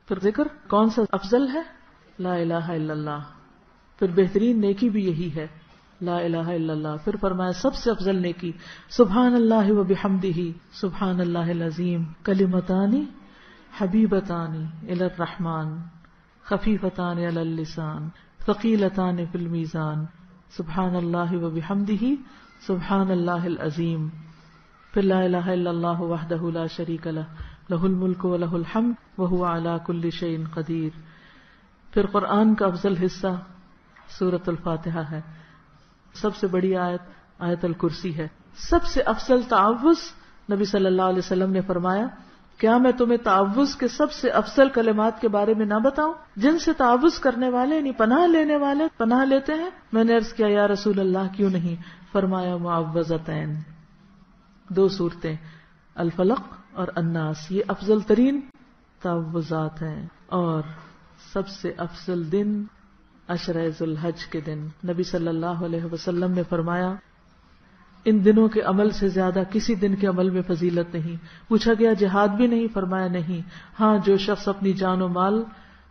پھر ذکر کون سا افضل ہے؟ لا الہ الا اللہ. پھر بہترین نیکی بھی یہی ہے، لا الہ الا اللہ. پھر فرمایا سب سے افضل نیکی سبحان اللہ و بحمدہ سبحان اللہ العظیم کلمتان حبیبتان الی الرحمن خفیفتان علی اللسان ثقیلتان فی المیزان سبحان اللہ و بحمدہ سبحان اللہ العظیم. پھر لا الہ الا اللہ وحدہ لا شریک لہ لہ الملک و لہ الحمد وہو علی کل شیء قدیر. پھر قرآن کا افضل حصہ سورۃ الفاتحہ ہے. سب سے بڑی آیت آیت الکرسی ہے. سب سے افضل تعوذ نبی صلی اللہ علیہ وسلم نے فرمایا کیا میں تمہیں تعوذ کے سب سے افضل کلمات کے بارے میں نہ بتاؤں جن سے تعوذ کرنے والے یعنی پناہ لینے والے پناہ لیتے ہیں؟ میں نے عرض کیا یا رسول اللہ کیوں نہیں؟ فرمایا معوذتین، 2 صورتیں الفلق اور الناس، یہ افضل ترین تعوذات ہیں. اور سب سے افضل دن عشرہ ذی الحج کے دن. نبی صلی اللہ علیہ وسلم نے فرمایا ان دنوں کے عمل سے زیادہ کسی دن کے عمل میں فضیلت نہیں. پوچھا گیا جہاد بھی نہیں؟ فرمایا نہیں، ہاں جو شخص اپنی جان و مال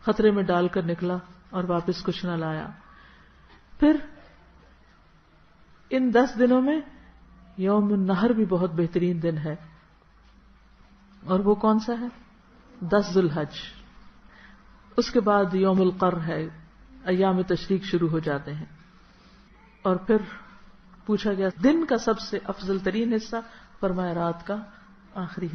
خطرے میں ڈال کر نکلا اور واپس کچھ نہ لایا. پھر ان 10 دنوں میں یوم النحر بھی بہت بہترین دن ہے، اور وہ کون سا ہے؟ 10 ذی الحج. اس کے بعد یوم القر ہے، ایام تشریق شروع ہو جاتے ہیں. اور پھر پوچھا گیا دن کا سب سے افضل ترین حصہ؟ فرمایا رات کا آخری